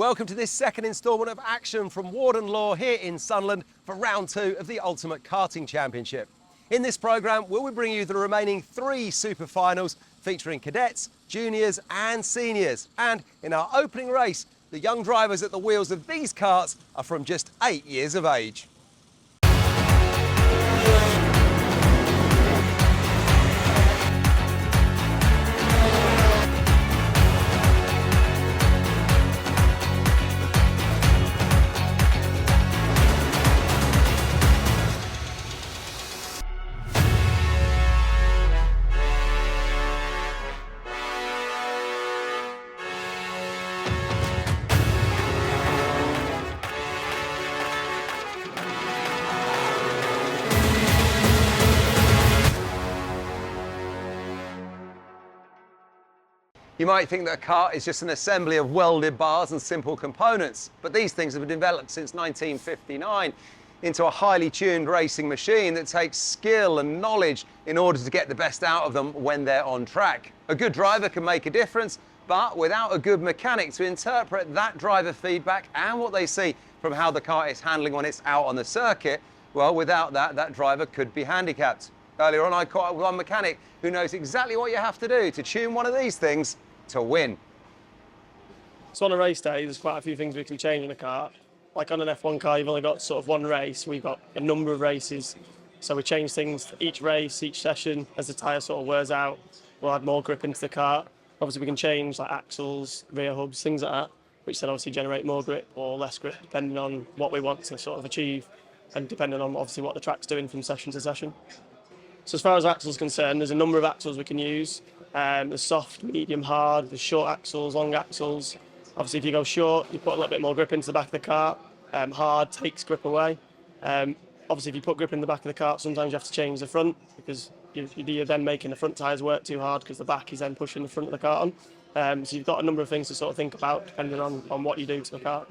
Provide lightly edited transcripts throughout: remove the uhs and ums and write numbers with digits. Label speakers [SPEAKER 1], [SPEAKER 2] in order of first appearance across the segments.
[SPEAKER 1] Welcome to this second instalment of action from Warden Law here in Sunderland for round 2 of the Ultimate Karting Championship. In this programme, we'll be bringing you the remaining 3 super finals featuring cadets, juniors and seniors. And in our opening race, the young drivers at the wheels of these karts are from just 8 years of age. You might think that a kart is just an assembly of welded bars and simple components, but these things have been developed since 1959 into a highly tuned racing machine that takes skill and knowledge in order to get the best out of them when they're on track. A good driver can make a difference, but without a good mechanic to interpret that driver feedback and what they see from how the kart is handling when it's out on the circuit, well, without that, that driver could be handicapped. Earlier on, I caught up with one mechanic who knows exactly what you have to do to tune one of these things to win.
[SPEAKER 2] So on a race day, there's quite a few things we can change in a car. Like on an F1 car, you've only got sort of one race. We've got a number of races. So we change things each race, each session. As the tyre sort of wears out, we'll add more grip into the car. Obviously we can change like axles, rear hubs, things like that, which then obviously generate more grip or less grip, depending on what we want to sort of achieve and depending on obviously what the track's doing from session to session. So as far as axles concerned, there's a number of axles we can use. There's soft, medium, hard, there's short axles, long axles. Obviously if you go short, you put a little bit more grip into the back of the cart. Hard takes grip away. Obviously if you put grip in the back of the cart, sometimes you have to change the front because you're then making the front tyres work too hard because the back is then pushing the front of the cart on. So you've got a number of things to sort of think about depending on what you do to the cart.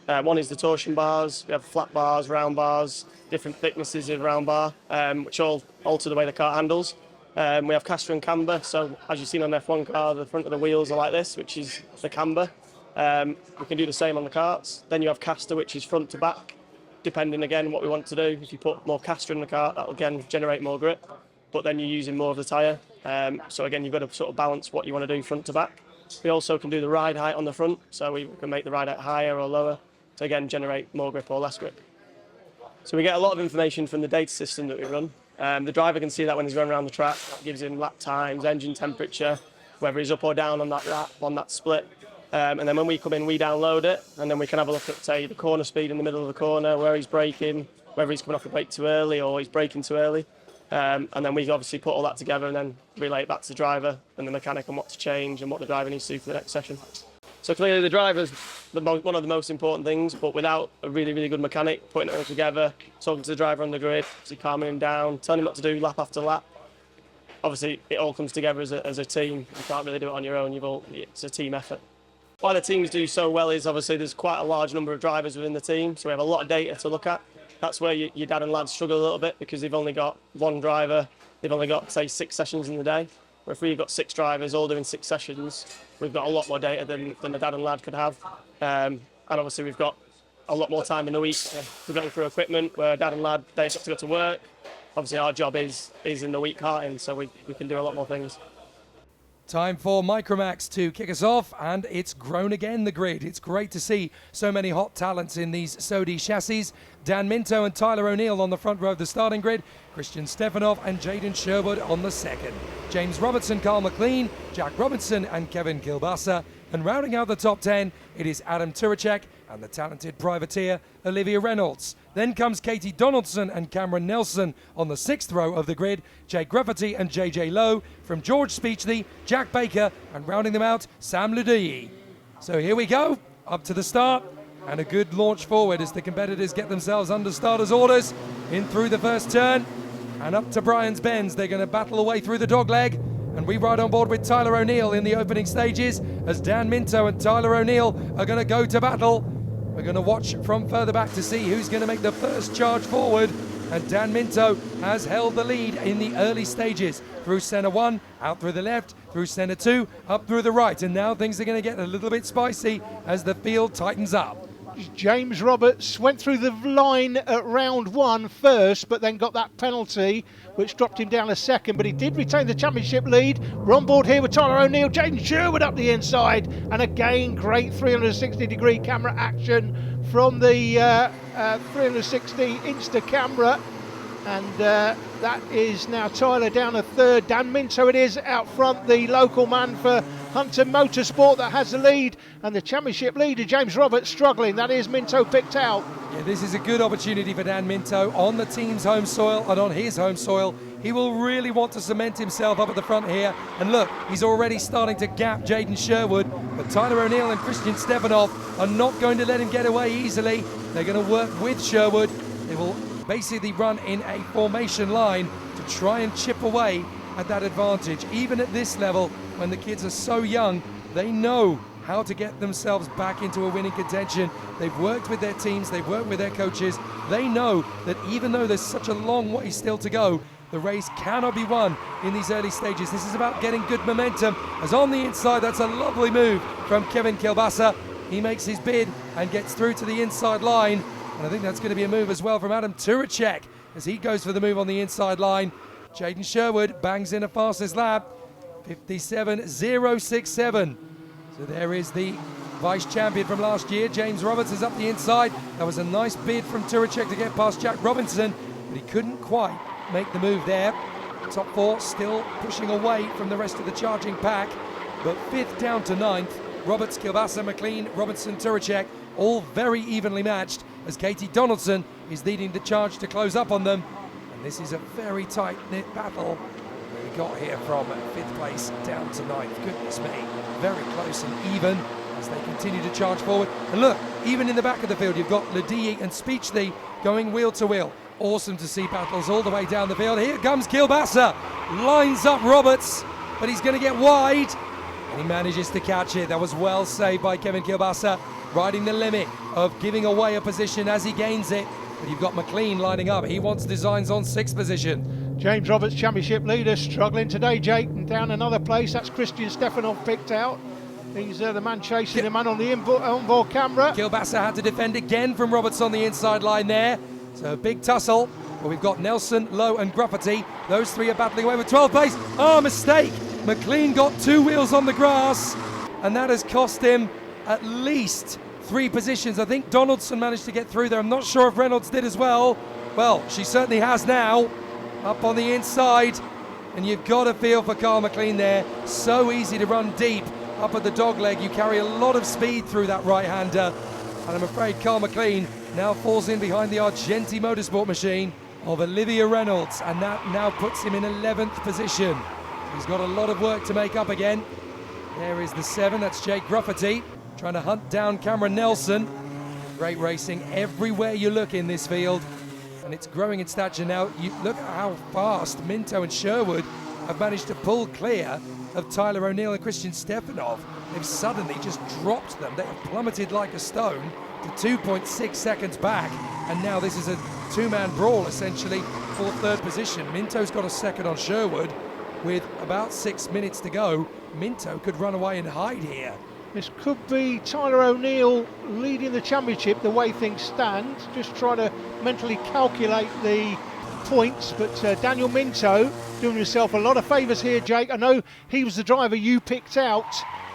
[SPEAKER 2] One is the torsion bars. We have flat bars, round bars, different thicknesses of round bar, which all alter the way the cart handles. We have caster and camber, so as you've seen on the F1 car, the front of the wheels are like this, which is the camber. We can do the same on the karts. Then you have caster, which is front to back, depending again what we want to do. If you put more caster in the kart, that will again generate more grip, but then you're using more of the tyre. So again, you've got to sort of balance what you want to do front to back. We also can do the ride height on the front, so we can make the ride height higher or lower to again generate more grip or less grip. So we get a lot of information from the data system that we run. The driver can see that when he's going around the track. That gives him lap times, engine temperature, whether he's up or down on that lap, on that split. And then when we come in, we download it, and then we can have a look at, say, the corner speed in the middle of the corner, where he's braking, whether he's coming off the brake too early or he's braking too early. And then we obviously put all that together and then relay it back to the driver and the mechanic on what to change and what the driver needs to do for the next session. So clearly the driver's one of the most important things, but without a really, really good mechanic, putting it all together, talking to the driver on the grid, obviously calming him down, telling him what to do lap after lap. Obviously it all comes together as a team. You can't really do it on your own, it's a team effort. Why the teams do so well is obviously there's quite a large number of drivers within the team, so we have a lot of data to look at. That's where your dad and lads struggle a little bit because they've only got one driver, they've only got, say, 6 sessions in the day. Where if we've got 6 drivers all doing 6 sessions, we've got a lot more data than the dad and lad could have. And obviously we've got a lot more time in the week. We're going through equipment where dad and lad, they've got to go to work. Obviously our job is in the week karting, so we can do a lot more things.
[SPEAKER 3] Time for Micromax to kick us off, and it's grown again, the grid. It's great to see so many hot talents in these Sodi chassis. Dan Minto and Tyler O'Neill on the front row of the starting grid, Christian Stefanov and Jaden Sherwood on the second. James Robertson, Carl McLean, Jack Robinson and Kevin Kilbasa. And rounding out the top 10, it is Adam Turacek and the talented privateer Olivia Reynolds. Then comes Katie Donaldson and Cameron Nelson on the 6th row of the grid, Jake Grafferty and JJ Lowe from George Speechley, Jack Baker, and rounding them out, Sam Ludiyi. So here we go, up to the start, and a good launch forward as the competitors get themselves under starters' orders, in through the first turn, and up to Brian's Bends. They're going to battle away through the dogleg, and we ride on board with Tyler O'Neill in the opening stages as Dan Minto and Tyler O'Neill are going to go to battle. We're going to watch from further back to see who's going to make the first charge forward. and Dan Minto has held the lead in the early stages. Through centre 1, out through the left, through centre 2, up through the right, and now things are going to get a little bit spicy as the field tightens up.
[SPEAKER 4] James Roberts went through the line at round 1 first, but then got that penalty, which dropped him down a second, but he did retain the championship lead. We're on board here with Tyler O'Neill, Jaden Sherwood up the inside, and again, great 360-degree camera action from the 360 Insta camera. And that is now Tyler down a third. Dan Minto it is out front, the local man for Hunter Motorsport that has the lead, and the championship leader James Roberts struggling. That is Minto picked out.
[SPEAKER 3] Yeah, this is a good opportunity for Dan Minto on the team's home soil and on his home soil. He will really want to cement himself up at the front here, and look, he's already starting to gap Jaden Sherwood, but Tyler O'Neill and Christian Stefanov are not going to let him get away easily. They're going to work with Sherwood. They will basically run in a formation line to try and chip away at that advantage. Even at this level, when the kids are so young, they know how to get themselves back into a winning contention. They've worked with their teams, they've worked with their coaches. They know that even though there's such a long way still to go, the race cannot be won in these early stages. This is about getting good momentum. As on the inside, that's a lovely move from Kevin Kilbasa. He makes his bid and gets through to the inside line. And I think that's going to be a move as well from Adam Turacek as he goes for the move on the inside line. Jaden Sherwood bangs in a fastest lap, 57.067. So there is the vice champion from last year. James Roberts is up the inside. That was a nice bid from Turacek to get past Jack Robinson, but he couldn't quite make the move there. Top 4 still pushing away from the rest of the charging pack, but 5th down to 9th. Roberts, Kilbasa, McLean, Robinson, Turacek, all very evenly matched, as Katie Donaldson is leading the charge to close up on them. And this is a very tight-knit battle we got here from 5th place down to 9th. Goodness me, very close and even as they continue to charge forward. And look, even in the back of the field, you've got Ladie and Speechley going wheel to wheel. Awesome to see battles all the way down the field. Here comes Kilbasa, lines up Roberts, but he's going to get wide. And he manages to catch it. That was well saved by Kevin Kilbasa, riding the limit of giving away a position as he gains it. But you've got McLean lining up. He wants designs on 6th position.
[SPEAKER 4] James Roberts, championship leader, struggling today, Jake, and down another place. That's Christian Stefanov picked out. He's the man chasing the man on the onboard camera.
[SPEAKER 3] Kilbasa had to defend again from Roberts on the inside line there. So a big tussle. But we've got Nelson, Lowe and Gruffety. Those 3 are battling away with 12th place. Oh, mistake. McLean got 2 wheels on the grass, and that has cost him at least 3 positions. I think Donaldson managed to get through there. I'm not sure if Reynolds did as well. Well, she certainly has now. Up on the inside, and you've got to feel for Carl McLean there. So easy to run deep up at the dog leg. You carry a lot of speed through that right-hander, and I'm afraid Carl McLean now falls in behind the Argenti Motorsport machine of Olivia Reynolds, and that now puts him in 11th position. He's got a lot of work to make up again. There is the 7, that's Jake Gruffety, trying to hunt down Cameron Nelson. Great racing everywhere you look in this field, and it's growing in stature now. You look at how fast Minto and Sherwood have managed to pull clear of Tyler O'Neill and Christian Stefanov. They've suddenly just dropped them. They have plummeted like a stone to 2.6 seconds back, and now this is a 2-man brawl essentially for 3rd position. Minto's got a second on Sherwood. With about 6 minutes to go, Minto could run away and hide here.
[SPEAKER 4] This could be Tyler O'Neill leading the championship the way things stand. Just trying to mentally calculate the points, but Daniel Minto doing himself a lot of favours here, Jake. I know he was the driver you picked out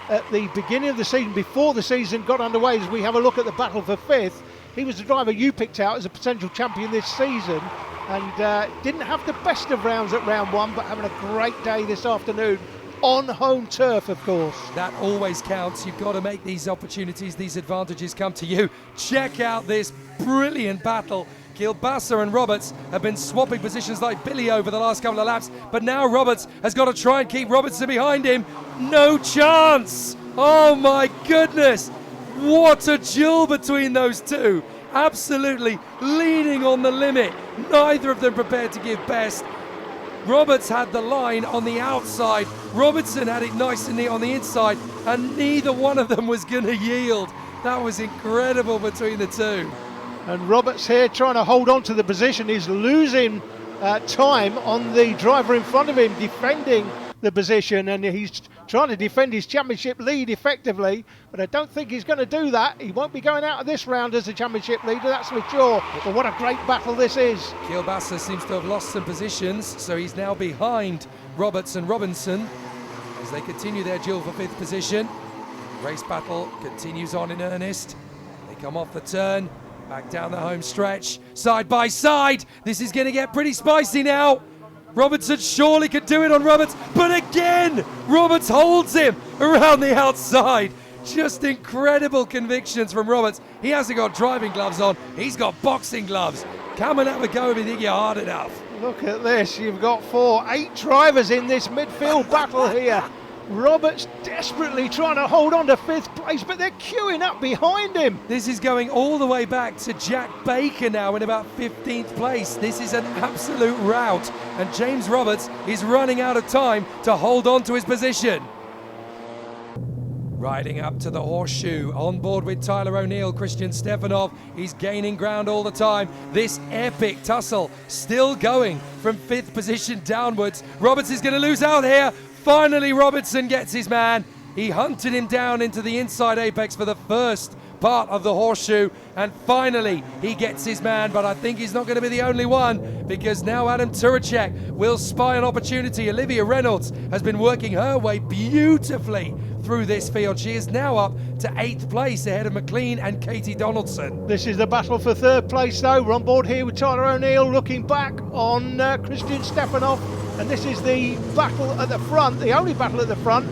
[SPEAKER 4] at the beginning of the season, before the season got underway, as we have a look at the battle for 5th. He was the driver you picked out as a potential champion this season, and didn't have the best of rounds at round 1, but having a great day this afternoon on home turf, of course.
[SPEAKER 3] That always counts. You've got to make these opportunities, these advantages come to you. Check out this brilliant battle. Kilbasa and Roberts have been swapping positions like Billy over the last couple of laps, but now Roberts has got to try and keep Robertson behind him. No chance! Oh my goodness! What a duel between those two. Absolutely leaning on the limit. Neither of them prepared to give best. Roberts had the line on the outside. Robertson had it nice and neat on the inside, and neither one of them was going to yield. That was incredible between the two.
[SPEAKER 4] And Roberts here trying to hold on to the position. He's losing time on the driver in front of him, defending the position, and he's trying to defend his championship lead effectively, but I don't think he's going to do that. He won't be going out of this round as a championship leader, that's for sure. But what a great battle this is.
[SPEAKER 3] Kielbasa seems to have lost some positions, so he's now behind Roberts and Robinson as they continue their duel for 5th position. Race battle continues on in earnest. They come off the turn, back down the home stretch, side by side. This is going to get pretty spicy now. Robertson surely could do it on Roberts, but again, Roberts holds him around the outside. Just incredible convictions from Roberts. He hasn't got driving gloves on, he's got boxing gloves. Come and have a go if you think you're hard enough.
[SPEAKER 4] Look at this, you've got 8 drivers in this midfield battle here. Roberts desperately trying to hold on to 5th place, but they're queuing up behind him.
[SPEAKER 3] This is going all the way back to Jack Baker now in about 15th place. This is an absolute rout, and James Roberts is running out of time to hold on to his position. Riding up to the horseshoe, on board with Tyler O'Neill, Christian Stefanov. He's gaining ground all the time. This epic tussle still going from 5th position downwards. Roberts is going to lose out here. Finally, Robertson gets his man. He hunted him down into the inside apex for the first part of the horseshoe, and finally he gets his man, but I think he's not going to be the only one, because now Adam Turacek will spy an opportunity. Olivia Reynolds has been working her way beautifully through this field. She is now up to 8th place ahead of McLean and Katie Donaldson.
[SPEAKER 4] This is the battle for 3rd place though. We're on board here with Tyler O'Neill looking back on Christian Stefanov, and this is the battle at the front, the only battle at the front.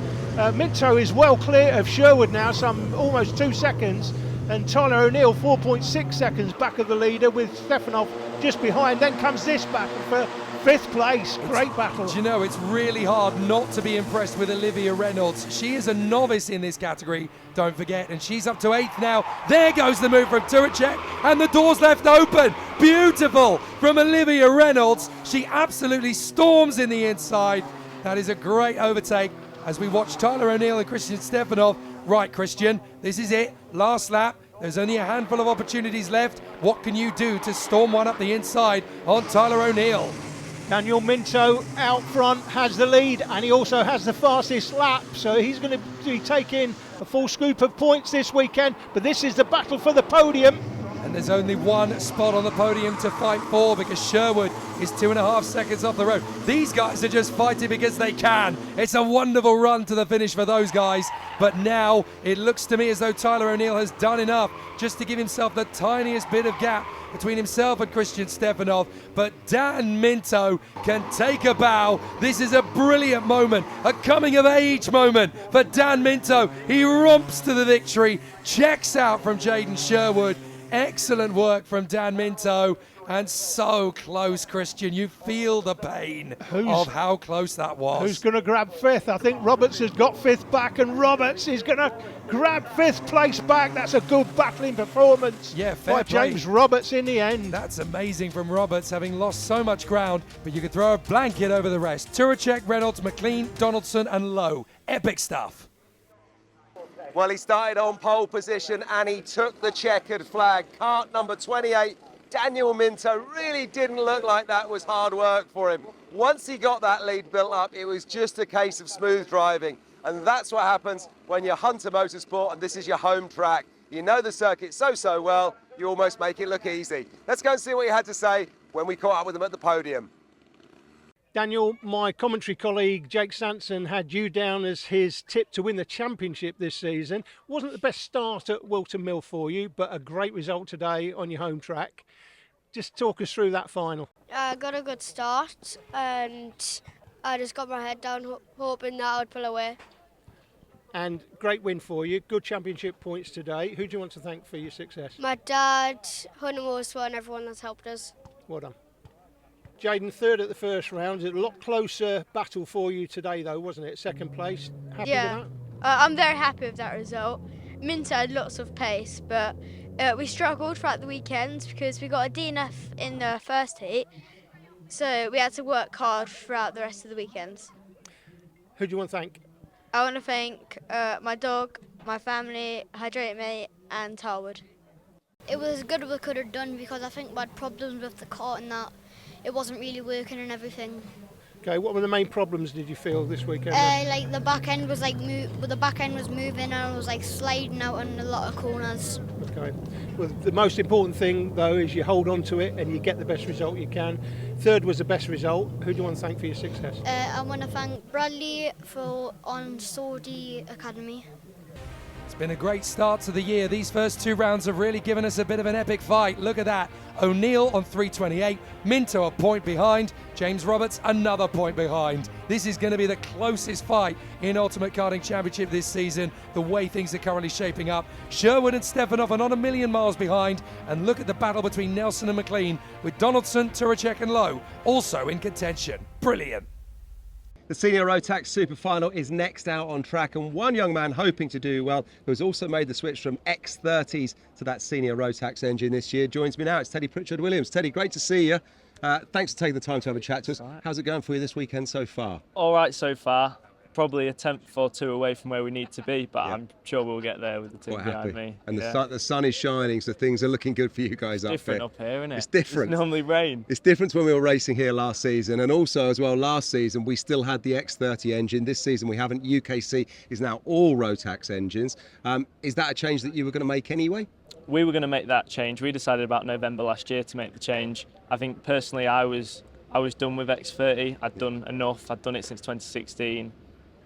[SPEAKER 4] Minto is well clear of Sherwood now, some almost 2 seconds, and Tyler O'Neill 4.6 seconds back of the leader with Stefanov just behind. Then comes this battle for 5th place. Great battle.
[SPEAKER 3] Do you know, it's really hard not to be impressed with Olivia Reynolds. She is a novice in this category, don't forget, and she's up to 8th now. There goes the move from Turacek, and the door's left open. Beautiful from Olivia Reynolds. She absolutely storms in the inside. That is a great overtake as we watch Tyler O'Neill and Christian Stefanov. Right, Christian, this is it. Last lap. There's only a handful of opportunities left. What can you do to storm one up the inside on Tyler O'Neill?
[SPEAKER 4] Daniel Minto out front has the lead, and he also has the fastest lap, so he's going to be taking a full scoop of points this weekend. But this is the battle for the podium.
[SPEAKER 3] And there's only one spot on the podium to fight for, because Sherwood is 2.5 seconds off the road. These guys are just fighting because they can. It's a wonderful run to the finish for those guys. But now it looks to me as though Tyler O'Neill has done enough just to give himself the tiniest bit of gap between himself and Christian Stefanov. But Dan Minto can take a bow. This is a brilliant moment, a coming of age moment for Dan Minto. He romps to the victory, checks out from Jaden Sherwood. Excellent work from Dan Minto, and so close, Christian. You feel the pain of how close that was.
[SPEAKER 4] Who's going to grab 5th? I think Roberts has got 5th back, and Roberts is going to grab 5th place back. That's a good battling performance by James Roberts in the end.
[SPEAKER 3] That's amazing from Roberts, having lost so much ground, but you could throw a blanket over the rest. Turacek, Reynolds, McLean, Donaldson, and Lowe. Epic stuff.
[SPEAKER 1] Well, he started on pole position and he took the checkered flag. Kart number 28, Daniel Minto, really didn't look like that was hard work for him. Once he got that lead built up, it was just a case of smooth driving. And that's what happens when you're Hunter Motorsport and this is your home track. You know the circuit so well, you almost make it look easy. Let's go and see what he had to say when we caught up with him at the podium.
[SPEAKER 4] Daniel, my commentary colleague Jake Sanson had you down as his tip to win the championship this season. Wasn't the best start at Wilton Mill for you, but a great result today on your home track. Just talk us through that final.
[SPEAKER 5] I got a good start and I just got my head down hoping that I would pull away.
[SPEAKER 4] And great win for you, good championship points today. Who do you want to thank for your success?
[SPEAKER 5] My dad, Hunter Motorsport, and everyone that's helped us.
[SPEAKER 4] Well done. Jaden, 3rd at the first round. A lot closer battle for you today, though, wasn't it? 2nd place. Happy with that?
[SPEAKER 6] I'm very happy with that result. Minto had lots of pace, but we struggled throughout the weekends because we got a DNF in the first heat, so we had to work hard throughout the rest of the weekends.
[SPEAKER 4] Who do you want to thank?
[SPEAKER 6] I want to thank my dog, my family, Hydrate Me, and Tarwood.
[SPEAKER 5] It was as good as we could have done because I think we had problems with the cart and that it wasn't really working and everything.
[SPEAKER 4] Okay, what were the main problems did you feel this weekend?
[SPEAKER 5] Like the back end was the back end was moving and it was like sliding out in a lot of corners.
[SPEAKER 4] Okay. Well, the most important thing though is you hold on to it and you get the best result you can. Third was the best result. Who do you want to thank for your success?
[SPEAKER 5] I want to thank Bradley on Saudi Academy.
[SPEAKER 3] It's been a great start to the year. These first 2 rounds have really given us a bit of an epic fight. Look at that. O'Neill on 3:28, Minto a point behind, James Roberts another point behind. This is going to be the closest fight in Ultimate Karting Championship this season, the way things are currently shaping up. Sherwood and Stefanov are not a million miles behind, and look at the battle between Nelson and McLean, with Donaldson, Turacek and Lowe also in contention. Brilliant.
[SPEAKER 1] The Senior Rotax Super Final is next out on track, and one young man hoping to do well, who has also made the switch from X30s to that Senior Rotax engine this year, joins me now. It's Teddy Pritchard-Williams. Teddy, great to see you. Thanks for taking the time to have a chat to us.
[SPEAKER 7] Right.
[SPEAKER 1] How's it going for you this weekend so far?
[SPEAKER 7] All right so far. Probably a tenth or two away from where we need to be, but
[SPEAKER 1] Yeah.
[SPEAKER 7] I'm sure we'll get there with the team
[SPEAKER 1] Quite
[SPEAKER 7] behind
[SPEAKER 1] happy.
[SPEAKER 7] me.
[SPEAKER 1] And
[SPEAKER 7] Yeah.
[SPEAKER 1] the sun is shining, so things are looking good for you guys up
[SPEAKER 7] Different
[SPEAKER 1] here.
[SPEAKER 7] up here, isn't it?
[SPEAKER 1] It's different.
[SPEAKER 7] It's normally rain.
[SPEAKER 1] It's different to when we were racing here last season, and also as well last season we still had the X30 engine. This season we haven't. UKC is now all Rotax engines. Is that a change that you were going to make anyway?
[SPEAKER 7] We were going to make that change. We decided about November last year to make the change. I think personally I was done with X30. I'd done enough. I'd done it since 2016.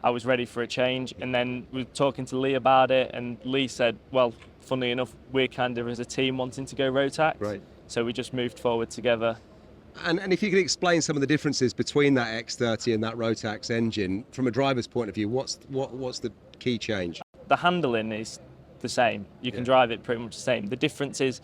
[SPEAKER 7] I was ready for a change, and then we were talking to Lee about it, and Lee said, well, funnily enough, we're kind of as a team wanting to go Rotax.
[SPEAKER 1] Right.
[SPEAKER 7] So we just moved forward together.
[SPEAKER 1] And if you could explain some of the differences between that X30 and that Rotax engine from a driver's point of view, what's the key change?
[SPEAKER 7] The handling is the same. You can drive it pretty much the same. The difference is,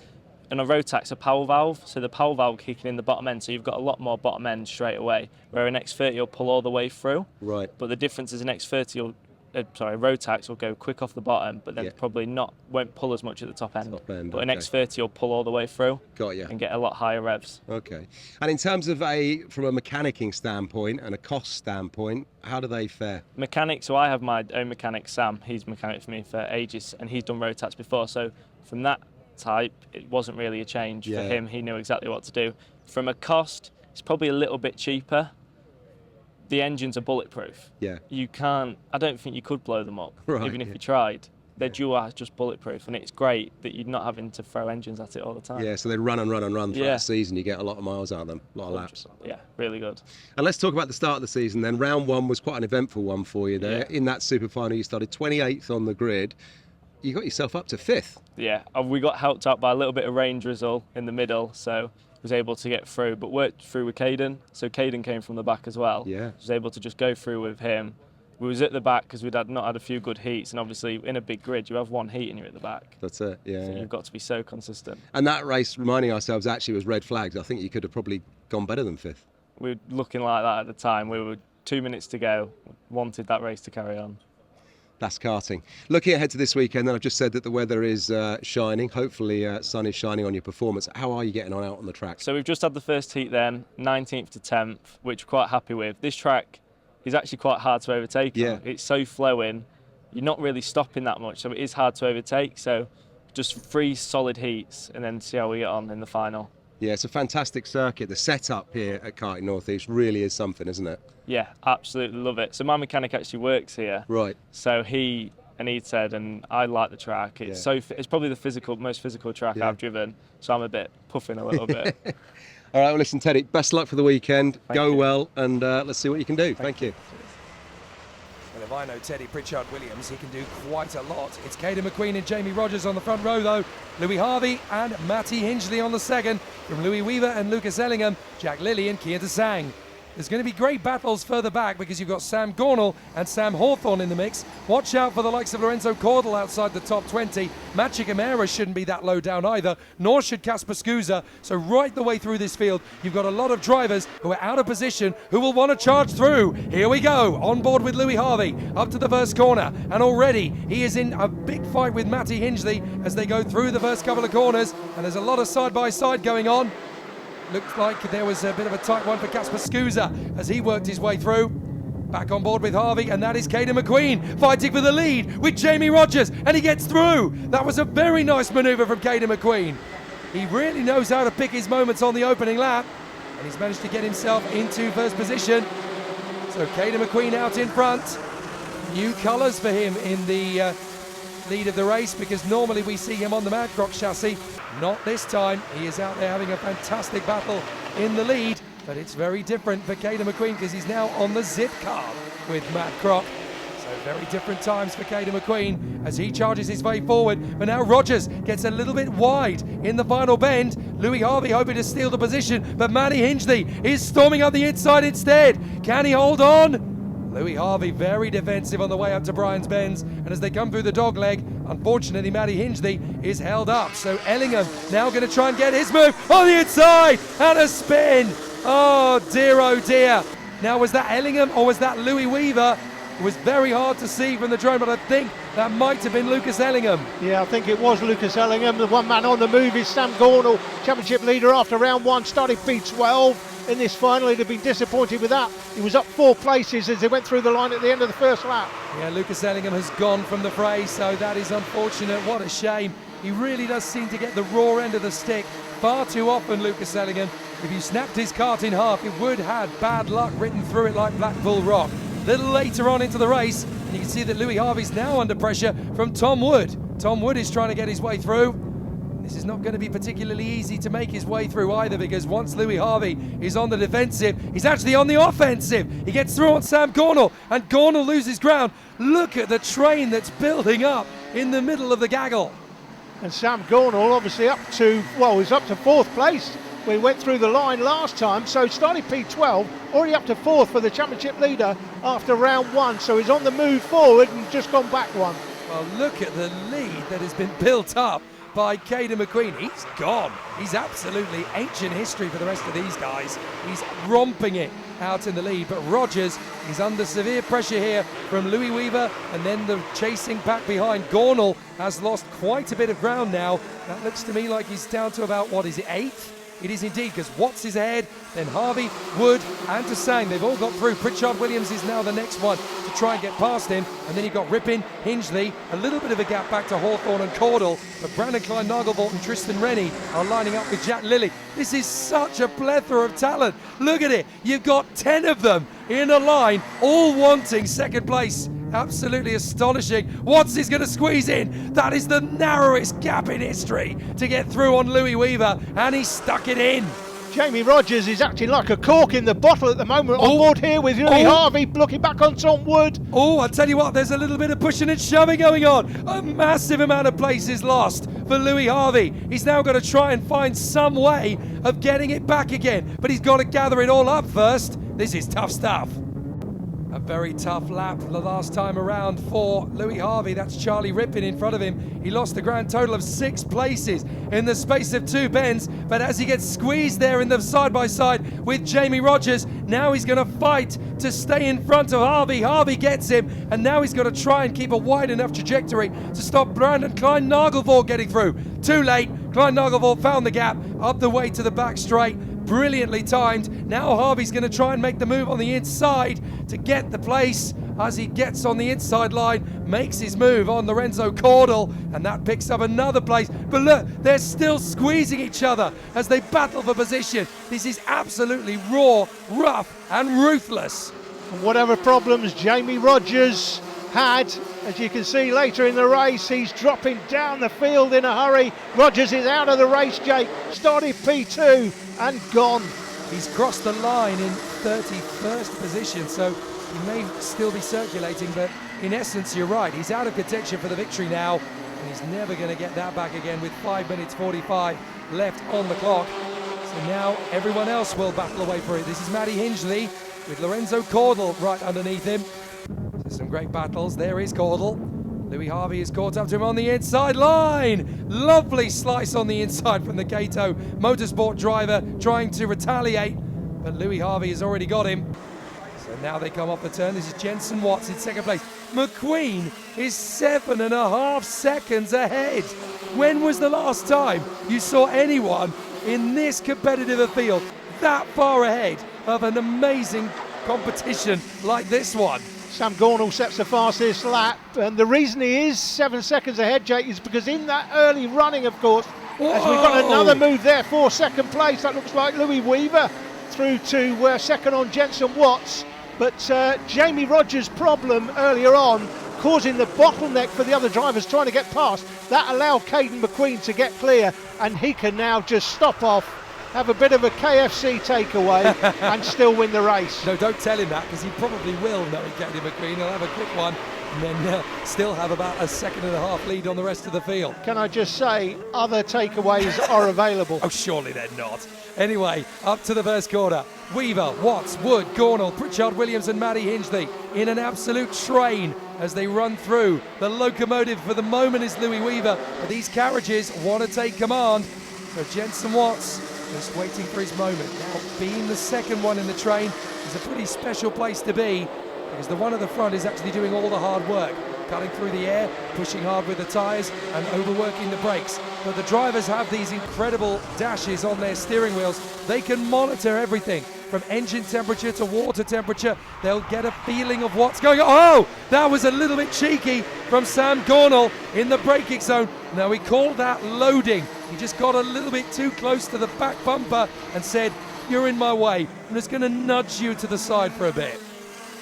[SPEAKER 7] in a Rotax, a power valve, so the power valve kicking in the bottom end, so you've got a lot more bottom end straight away, where an X30 will pull all the way through.
[SPEAKER 1] Right.
[SPEAKER 7] But the difference is an Rotax will go quick off the bottom, but then probably won't pull as much at the top end. But an
[SPEAKER 1] okay.
[SPEAKER 7] X30 will pull all the way through.
[SPEAKER 1] Got you.
[SPEAKER 7] And get a lot higher revs.
[SPEAKER 1] Okay. And in terms of from a mechanicking standpoint and a cost standpoint, how do they fare?
[SPEAKER 7] Mechanic, so I have my own mechanic, Sam. He's mechanic for me for ages, and he's done Rotax before. So from that type, it wasn't really a change for him. He knew exactly what to do. From a cost, it's probably a little bit cheaper. The engines are bulletproof.
[SPEAKER 1] Yeah.
[SPEAKER 7] I don't think you could blow them up,
[SPEAKER 1] Right,
[SPEAKER 7] even if you tried. They're just bulletproof, and it's great that you're not having to throw engines at it all the time.
[SPEAKER 1] Yeah, so they run and run and run throughout the season. You get a lot of miles out of them, a lot of laps.
[SPEAKER 7] Yeah, really good.
[SPEAKER 1] And let's talk about the start of the season then. Round 1 was quite an eventful one for you there.
[SPEAKER 7] Yeah.
[SPEAKER 1] In that super final, you started 28th on the grid. You got yourself up to 5th.
[SPEAKER 7] Yeah, we got helped out by a little bit of rain drizzle in the middle, so was able to get through, but worked through with Caden. So Caden came from the back as well.
[SPEAKER 1] Yeah.
[SPEAKER 7] Was able to just go through with him. We was at the back because we'd not had a few good heats, and obviously in a big grid you have one heat and you're at the back.
[SPEAKER 1] That's it, yeah.
[SPEAKER 7] So you've got to be so consistent.
[SPEAKER 1] And that race, reminding ourselves, actually was red flags. I think you could have probably gone better than 5th.
[SPEAKER 7] We were looking like that at the time. We were 2 minutes to go, wanted that race to carry on.
[SPEAKER 1] That's karting. Looking ahead to this weekend, then I've just said that the weather is shining. Hopefully sun is shining on your performance. How are you getting on out on the track?
[SPEAKER 7] So we've just had the first heat then, 19th to 10th, which we're quite happy with. This track is actually quite hard to overtake.
[SPEAKER 1] Yeah.
[SPEAKER 7] On. It's so flowing, you're not really stopping that much, so it is hard to overtake. So just 3 solid heats and then see how we get on in the final.
[SPEAKER 1] Yeah, it's a fantastic circuit. The setup here at Karting North East really is something, isn't it?
[SPEAKER 7] Yeah, absolutely love it. So my mechanic actually works here.
[SPEAKER 1] Right.
[SPEAKER 7] So he said, and I like the track. It's it's probably the most physical track I've driven. So I'm a bit puffing a little bit.
[SPEAKER 1] All right, well, listen, Teddy, best luck for the weekend. Go
[SPEAKER 7] you.
[SPEAKER 1] well, and let's see what you can do. Thank you.
[SPEAKER 3] Well, if I know Teddy Pritchard-Williams, he can do quite a lot. It's Caden McQueen and Jamie Rogers on the front row, though. Louis Harvey and Matty Hingley on the second. From Louis Weaver and Lucas Ellingham, Jack Lilly and Kian Sang. There's going to be great battles further back because you've got Sam Gornall and Sam Hawthorne in the mix. Watch out for the likes of Lorenzo Cordell outside the top 20. Matt Chicamera shouldn't be that low down either, nor should Casper Scusa. So right the way through this field, you've got a lot of drivers who are out of position who will want to charge through. Here we go, on board with Louis Harvey, up to the first corner. And already he is in a big fight with Matty Hingley as they go through the first couple of corners. And there's a lot of side-by-side going on. Looked like there was a bit of a tight one for Casper Scusa as he worked his way through. Back on board with Harvey, and that is Caden McQueen fighting for the lead with Jamie Rogers, and he gets through. That was a very nice manoeuvre from Caden McQueen. He really knows how to pick his moments on the opening lap, and he's managed to get himself into first position. So Caden McQueen out in front. New colours for him in the lead of the race, because normally we see him on the Mad Croc chassis. Not this time. He is out there having a fantastic battle in the lead, but it's very different for Caden McQueen because he's now on the Zip car with Mad Croc. So very different times for Caden McQueen as he charges his way forward. But now Rogers gets a little bit wide in the final bend. Louis Harvey hoping to steal the position, but Matty Hingley is storming up the inside instead. Can he hold on? Louis Harvey very defensive on the way up to Brian's Bends, and as they come through the dog leg, unfortunately Matty Hingley is held up. So Ellingham now going to try and get his move on the inside and a spin. Oh dear. Now was that Ellingham or was that Louis Weaver? It was very hard to see from the drone, but I think that might have been Lucas Ellingham.
[SPEAKER 4] Yeah, I think it was Lucas Ellingham. The one man on the move is Sam Gornall, championship leader after round one, started P12 in this final. He'd have been disappointed with that. He was up 4 places as they went through the line at the end of the first lap.
[SPEAKER 3] Yeah, Lucas Ellingham has gone from the fray, so that is unfortunate. What a shame. He really does seem to get the raw end of the stick far too often, Lucas Ellingham. If you snapped his kart in half, it would have bad luck written through it like Blackpool Rock. A little later on into the race, and you can see that Louis Harvey's now under pressure from Tom Wood. Tom Wood is trying to get his way through. This is not going to be particularly easy to make his way through either, because once Louis Harvey is on the defensive, he's actually on the offensive. He gets through on Sam Gornall, and Gornall loses ground. Look at the train that's building up in the middle of the gaggle.
[SPEAKER 4] And Sam Gornall obviously up to, well, he's up to 4th place. We went through the line last time, so started P12, already up to 4th for the championship leader after round one. So he's on the move forward and just gone back one.
[SPEAKER 3] Well, look at the lead that has been built up by Caden McQueen. He's gone. He's absolutely ancient history for the rest of these guys. He's romping it out in the lead, but Rogers is under severe pressure here from Louis Weaver, and then the chasing pack behind. Gornall has lost quite a bit of ground now. That looks to me like he's down to about, what is it, 8th? It is indeed, because Watts is ahead, then Harvey, Wood and Tassang. They've all got through. Pritchard Williams is now the next one to try and get past him. And then you've got Rippin, Hingley, a little bit of a gap back to Hawthorne and Caudle. But Brandon Klein, Nagelvolt and Tristan Rennie are lining up with Jack Lilly. This is such a plethora of talent. Look at it. You've got 10 of them in a line, all wanting second place. Absolutely astonishing. Watts is going to squeeze in. That is the narrowest gap in history to get through on Louis Weaver, and he stuck it in.
[SPEAKER 4] Jamie Rogers is acting like a cork in the bottle at the moment. On board here with Louis Harvey, looking back on Tom Wood.
[SPEAKER 3] Oh, I tell you what, there's a little bit of pushing and shoving going on. A massive amount of places lost for Louis Harvey. He's now got to try and find some way of getting it back again, but he's got to gather it all up first. This is tough stuff. A very tough lap the last time around for Louis Harvey. That's Charlie Rippin in front of him. He lost a grand total of 6 places in the space of 2 bends, but as he gets squeezed there in the side-by-side with Jamie Rogers, now he's going to fight to stay in front of Harvey. Harvey gets him, and now he's got to try and keep a wide enough trajectory to stop Brandon Klein Nagelvoort getting through. Too late. Klein Nagelvoort found the gap up the way to the back straight. Brilliantly timed. Now Harvey's going to try and make the move on the inside to get the place as he gets on the inside line, makes his move on Lorenzo Caudle, and that picks up another place. But look, they're still squeezing each other as they battle for position. This is absolutely raw, rough and ruthless.
[SPEAKER 4] And whatever problems Jamie Rogers had, as you can see later in the race, he's dropping down the field in a hurry. Rogers is out of the race, Jake. Started P2 and gone.
[SPEAKER 3] He's crossed the line in 31st position, so he may still be circulating, but in essence, you're right. He's out of contention for the victory now, and he's never going to get that back again with 5 minutes 45 left on the clock. So now everyone else will battle away for it. This is Matty Hingley with Lorenzo Caudle right underneath him. So some great battles. There is Caudle. Louis Harvey is caught up to him on the inside line. Lovely slice on the inside from the Kato Motorsport driver trying to retaliate, but Louis Harvey has already got him. So now they come off the turn. This is Jensen Watts in second place. McQueen is 7.5 seconds ahead. When was the last time you saw anyone in this competitive a field that far ahead of an amazing competition like this one.
[SPEAKER 4] Sam Gornall sets the fastest lap, and the reason he is 7 seconds ahead, Jake, is because in that early running, of course, as we've got another move there for second place, that looks like Louis Weaver through to second on Jenson Watts, but Jamie Rogers' problem earlier on, causing the bottleneck for the other drivers trying to get past, that allowed Caden McQueen to get clear, and he can now just stop off, have a bit of a KFC takeaway and still win the race.
[SPEAKER 3] No, don't tell him that, because he probably will, knowing Caden McQueen. He'll have a quick one and then still have about a second and a half lead on the rest of the field.
[SPEAKER 4] Can I just say, other takeaways are available.
[SPEAKER 3] Oh, surely they're not. Anyway, up to the first corner. Weaver, Watts, Wood, Gornall, Pritchard Williams and Matty Hingley in an absolute train as they run through. The locomotive for the moment is Louis Weaver, but these carriages want to take command. So Jenson Watts just waiting for his moment. Now, being the second one in the train is a pretty special place to be, because the one at the front is actually doing all the hard work, cutting through the air, pushing hard with the tyres and overworking the brakes. But the drivers have these incredible dashes on their steering wheels. They can monitor everything from engine temperature to water temperature. They'll get a feeling of what's going on. Oh, that was a little bit cheeky from Sam Gornall in the braking zone. Now, we call that loading. He just got a little bit too close to the back bumper and said, "You're in my way. I'm just going to nudge you to the side for a bit."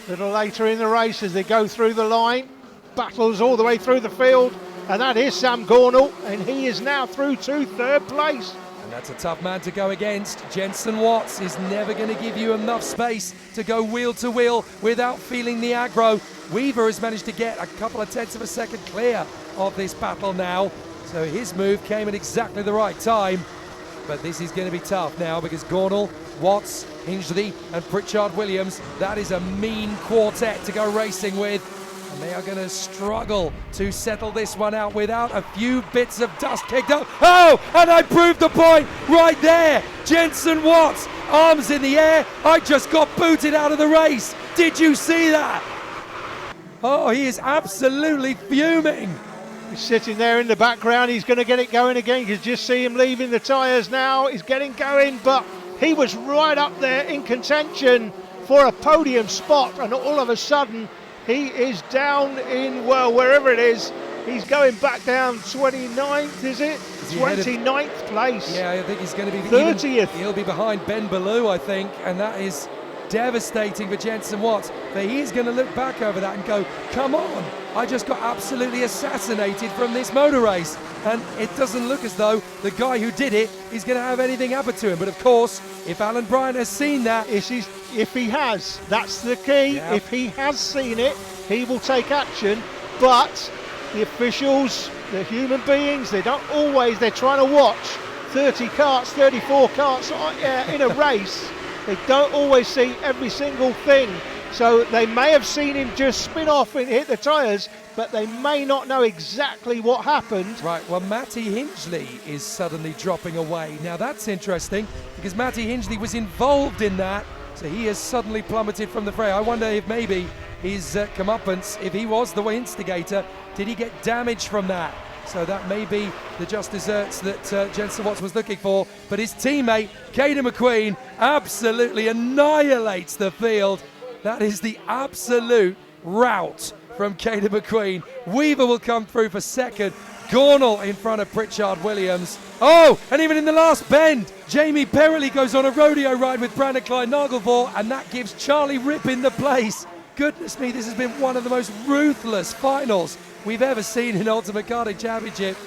[SPEAKER 4] A little later in the race as they go through the line, battles all the way through the field, and that is Sam Gornall, and he is now through to third place.
[SPEAKER 3] And that's a tough man to go against. Jenson Watts is never going to give you enough space to go wheel to wheel without feeling the aggro. Weaver has managed to get a couple of tenths of a second clear of this battle now, so his move came at exactly the right time. But this is going to be tough now, because Gornall, Watts, Hingley and Pritchard Williams, that is a mean quartet to go racing with. And they are going to struggle to settle this one out without a few bits of dust kicked up. Oh, and I proved the point right there. Jenson Watts, arms in the air. I just got booted out of the race. Did you see that? Oh, he is absolutely fuming.
[SPEAKER 4] He's sitting there in the background. He's going to get it going again. You can just see him leaving the tyres now. He's getting going, but he was right up there in contention for a podium spot, and all of a sudden he is down in, well, wherever it is. He's going back down 29th, is it? 29th place.
[SPEAKER 3] Yeah, I think he's going to be
[SPEAKER 4] 30th.
[SPEAKER 3] He'll be behind Ben Ballou, I think, and that is devastating for Jenson Watts. But he's going to look back over that and go, come on, I just got absolutely assassinated from this motor race. And it doesn't look as though the guy who did it is going to have anything happen to him. But of course, if Alan Bryant has seen that...
[SPEAKER 4] If he has, that's the key.
[SPEAKER 3] Yeah.
[SPEAKER 4] If he has seen it, he will take action. But the officials, the human beings, they're trying to watch 30 karts, 34 karts in a race. They don't always see every single thing. So they may have seen him just spin off and hit the tyres, but they may not know exactly what happened.
[SPEAKER 3] Right, well, Matty Hingley is suddenly dropping away. Now that's interesting, because Matty Hingley was involved in that, so he has suddenly plummeted from the fray. I wonder if maybe his comeuppance, if he was the instigator, did he get damage from that? So that may be the just desserts that Jenson Watts was looking for. But his teammate, Caden McQueen, absolutely annihilates the field. That is the absolute rout from Caden McQueen. Weaver will come through for second. Gornall in front of Pritchard Williams. Oh, and even in the last bend, Jamie Perrelly goes on a rodeo ride with Brandon Klein-Nagelvor, and that gives Charlie Rippin the place. Goodness me, this has been one of the most ruthless finals we've ever seen in Ultimate Karting Championship.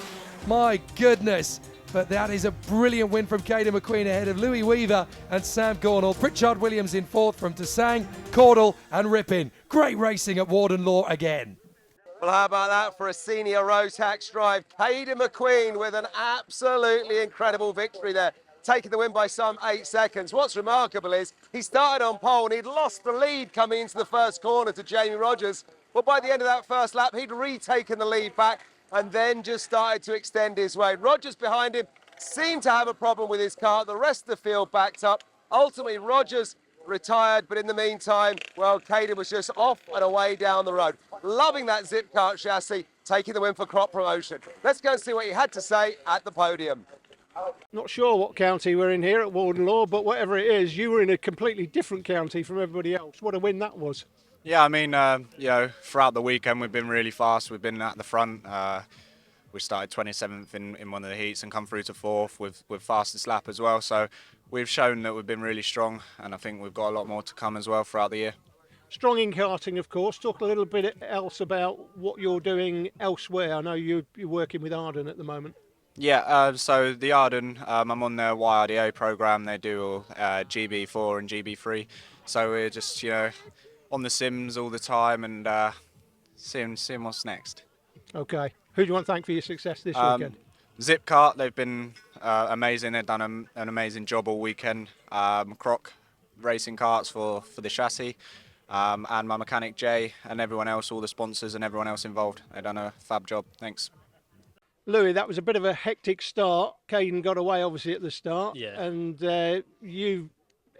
[SPEAKER 3] My goodness. But that is a brilliant win from Caden McQueen ahead of Louis Weaver and Sam Gornall. Pritchard Williams in fourth from Tasang, Caudle and Rippin. Great racing at Warden Law again.
[SPEAKER 1] Well, how about that for a senior Rotax drive? Caden McQueen with an absolutely incredible victory there, taking the win by some 8 seconds. What's remarkable is he started on pole and he'd lost the lead coming into the first corner to Jamie Rogers. Well, by the end of that first lap, he'd retaken the lead back and then just started to extend his way. Rogers behind him seemed to have a problem with his car. The rest of the field backed up. Ultimately, Rogers retired, but in the meantime, well, Caden was just off and away down the road. Loving that zip kart chassis, taking the win for Crop Promotion. Let's go and see what he had to say at the podium.
[SPEAKER 4] Not sure what county we're in here at Warden Law, but whatever it is, you were in a completely different county from everybody else. What a win that was.
[SPEAKER 8] Yeah, I mean, throughout the weekend we've been really fast. We've been at the front. We started 27th in one of the heats and come through to 4th with fastest lap as well. So we've shown that we've been really strong, and I think we've got a lot more to come as well throughout the year.
[SPEAKER 4] Strong in karting, of course. Talk a little bit else about what you're doing elsewhere. I know you're working with Warden at the moment.
[SPEAKER 8] Yeah, so the Arden, I'm on their YRDO program. They do GB4 and GB3. So we're just, on the sims all the time and seeing what's next.
[SPEAKER 4] Okay. Who do you want to thank for your success this weekend?
[SPEAKER 8] Zip Kart, they've been amazing. They've done an amazing job all weekend. Croc racing karts for the chassis. And my mechanic Jay and everyone else, all the sponsors and everyone else involved. They've done a fab job. Thanks.
[SPEAKER 4] Louis, that was a bit of a hectic start. Caden got away obviously at the start.
[SPEAKER 9] Yeah.
[SPEAKER 4] And you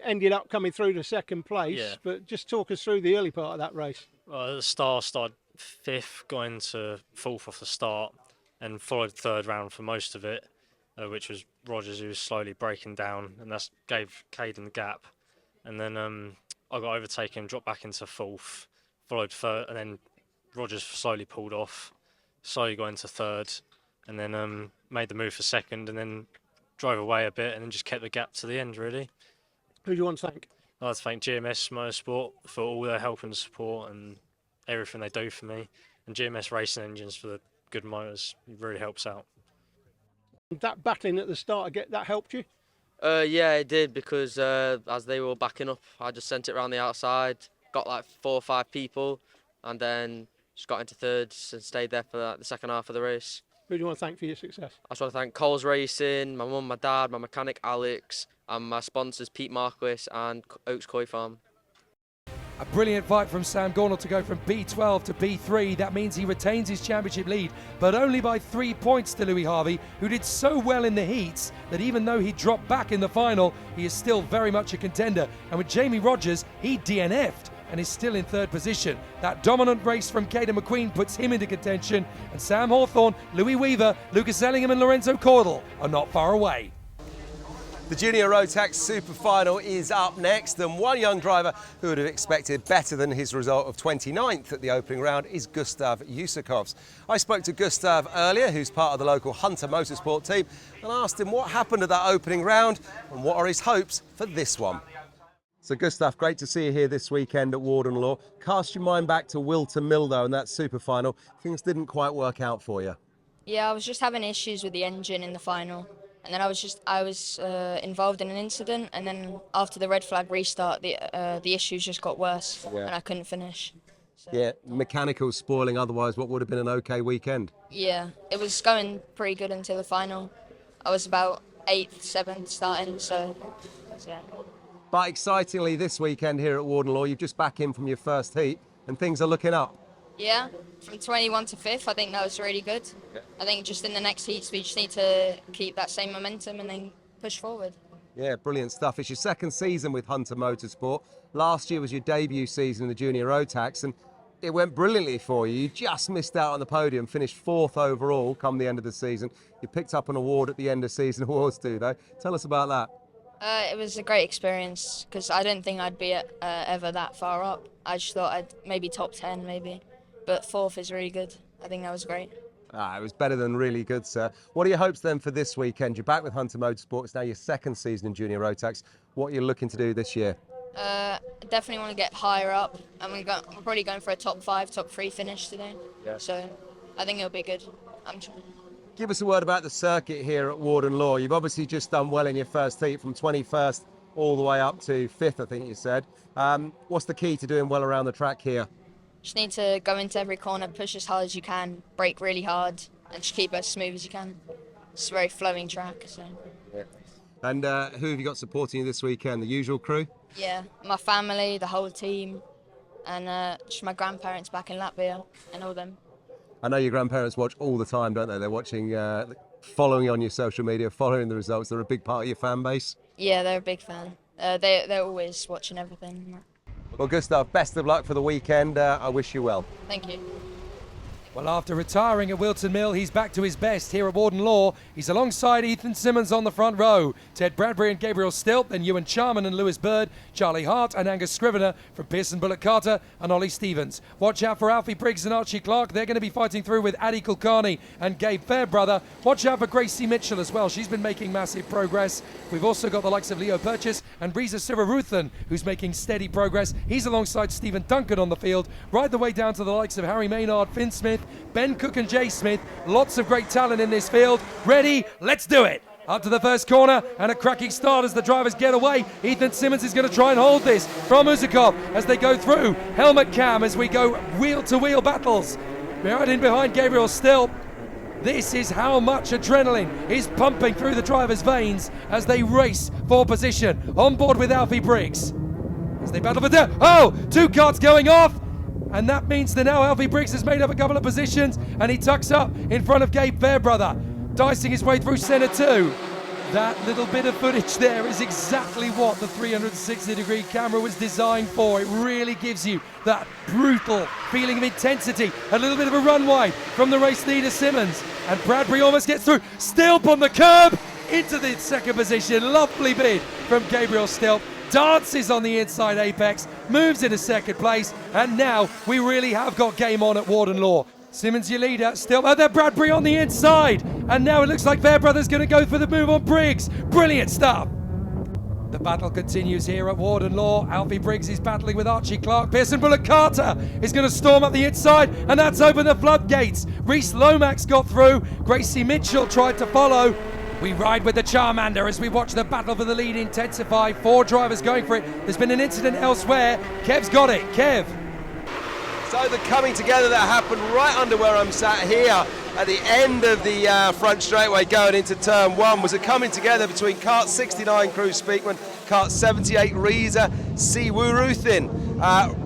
[SPEAKER 4] ended up coming through to second place.
[SPEAKER 9] Yeah.
[SPEAKER 4] But just talk us through the early part of that race.
[SPEAKER 9] Well, at the start, started 5th, got into 4th off the start, and followed 3rd round for most of it, which was Rogers, who was slowly breaking down, and that gave Caden the gap. And then I got overtaken, dropped back into 4th, followed 3rd, and then Rogers slowly pulled off, slowly got into 3rd, and then made the move for 2nd, and then drove away a bit, and then just kept the gap to the end, really.
[SPEAKER 4] Who do you want to thank?
[SPEAKER 9] I'd like to thank GMS Motorsport for all their help and support and everything they do for me, and GMS Racing Engines for the good motors. It really helps out.
[SPEAKER 4] That battling at the start, that helped you?
[SPEAKER 10] Yeah, it did, because as they were backing up, I just sent it around the outside, got like 4 or 5 people, and then just got into 3rd and stayed there for the second half of the race.
[SPEAKER 4] Who do you want to thank for your success?
[SPEAKER 10] I just want to thank Coles Racing, my mum, my dad, my mechanic Alex, and my sponsors Pete Marquis and Oaks Koi Farm.
[SPEAKER 3] A brilliant fight from Sam Gornall to go from B12 to B3. That means he retains his championship lead, but only by 3 points to Louis Harvey, who did so well in the heats that even though he dropped back in the final, he is still very much a contender. And with Jamie Rogers, he DNF'd and is still in 3rd position. That dominant race from Caden McQueen puts him into contention, and Sam Hawthorne, Louis Weaver, Lucas Ellingham and Lorenzo Cordell are not far away.
[SPEAKER 1] The Junior Rotax Super Final is up next, and one young driver who would have expected better than his result of 29th at the opening round is Gustav Yusukovs. I spoke to Gustav earlier, who's part of the local Hunter Motorsport team, and asked him what happened at that opening round and what are his hopes for this one. So Gustav, great to see you here this weekend at Warden Law. Cast your mind back to Wilton Mill though in that Super Final. Things didn't quite work out for you.
[SPEAKER 11] Yeah, I was just having issues with the engine in the final. And then I was involved in an incident, and then after the red flag restart, the issues just got worse, and I couldn't finish. So.
[SPEAKER 1] Yeah, mechanical spoiling, otherwise what would have been an okay weekend?
[SPEAKER 11] Yeah, it was going pretty good until the final. I was about 8th, 7th starting, so yeah.
[SPEAKER 1] But excitingly this weekend here at Warden Law, you're just back in from your first heat, and things are looking up.
[SPEAKER 11] Yeah, from 21 to 5th, I think that was really good. Yeah. I think just in the next heats, we just need to keep that same momentum and then push forward.
[SPEAKER 1] Yeah, brilliant stuff. It's your second season with Hunter Motorsport. Last year was your debut season in the Junior Rotax, and it went brilliantly for you. You just missed out on the podium, finished 4th overall come the end of the season. You picked up an award at the end of season awards too, though. Tell us about that.
[SPEAKER 11] It was a great experience, because I didn't think I'd be ever that far up. I just thought I'd maybe top 10, maybe. But 4th is really good. I think that was great.
[SPEAKER 1] It was better than really good, sir. What are your hopes then for this weekend? You're back with Hunter Motorsport. It's now your second season in Junior Rotax. What are you looking to do this year?
[SPEAKER 11] Definitely want to get higher up, and we're probably going for a top 5, top 3 finish today. Yeah. So I think it'll be good.
[SPEAKER 1] Give us a word about the circuit here at Warden Law. You've obviously just done well in your first heat, from 21st all the way up to 5th, I think you said. What's the key to doing well around the track here?
[SPEAKER 11] Just need to go into every corner, push as hard as you can, brake really hard, and just keep it as smooth as you can. It's a very flowing track. So.
[SPEAKER 1] Yeah. And who have you got supporting you this weekend? The usual crew?
[SPEAKER 11] Yeah, my family, the whole team, and just my grandparents back in Latvia and all them.
[SPEAKER 1] I know your grandparents watch all the time, don't they? They're watching, following you on your social media, following the results. They're a big part of your fan base?
[SPEAKER 11] Yeah, they're a big fan. They're always watching everything.
[SPEAKER 1] Well, Gustav, best of luck for the weekend. I wish you well.
[SPEAKER 11] Thank you.
[SPEAKER 3] Well, after retiring at Wilton Mill, he's back to his best here at Warden Law. He's alongside Ethan Simmons on the front row, Ted Bradbury and Gabriel Stilt, then Ewan Charman and Lewis Bird, Charlie Hart and Angus Scrivener from Pearson Bullock Carter and Ollie Stevens. Watch out for Alfie Briggs and Archie Clark. They're going to be fighting through with Addy Kulkarni and Gabe Fairbrother. Watch out for Gracie Mitchell as well. She's been making massive progress. We've also got the likes of Leo Purchase and Reza Sivaruthan, who's making steady progress. He's alongside Stephen Duncan on the field, right the way down to the likes of Harry Maynard, Finn Smith, Ben Cook and Jay Smith. Lots of great talent in this field. Ready? Let's do it. Up to the first corner and a cracking start as the drivers get away. Ethan Simmons is going to try and hold this from Uzakov as they go through. Helmet cam as we go wheel-to-wheel battles. Right in behind Gabriel Still. This is how much adrenaline is pumping through the drivers' veins as they race for position. On board with Alfie Briggs. As they battle for two karts going off. And that means that now Alfie Briggs has made up a couple of positions and he tucks up in front of Gabe Fairbrother, dicing his way through centre two. That little bit of footage there is exactly what the 360-degree camera was designed for. It really gives you that brutal feeling of intensity. A little bit of a run wide from the race leader Simmons. And Bradbury almost gets through. Stilp on the curb into the second position. Lovely bid from Gabriel Stilp. Dances on the inside apex, moves into second place, and now we really have got game on at Warden Law. Simmons your leader, still there Bradbury on the inside, and now it looks like Fairbrother's going to go for the move on Briggs. Brilliant stuff. The battle continues here at Warden Law. Alfie Briggs is battling with Archie Clark. Pearson Bullock Carter is going to storm up the inside, and that's opened the floodgates. Reese Lomax got through. Gracie Mitchell tried to follow. We ride with the Charmander as we watch the battle for the lead intensify. 4 drivers going for it. There's been an incident elsewhere. Kev's got it. Kev.
[SPEAKER 1] So the coming together that happened right under where I'm sat here at the end of the front straightaway going into turn 1 was a coming together between Kart 69 Cruz Speakman, Kart 78 Reza Siwaruthin.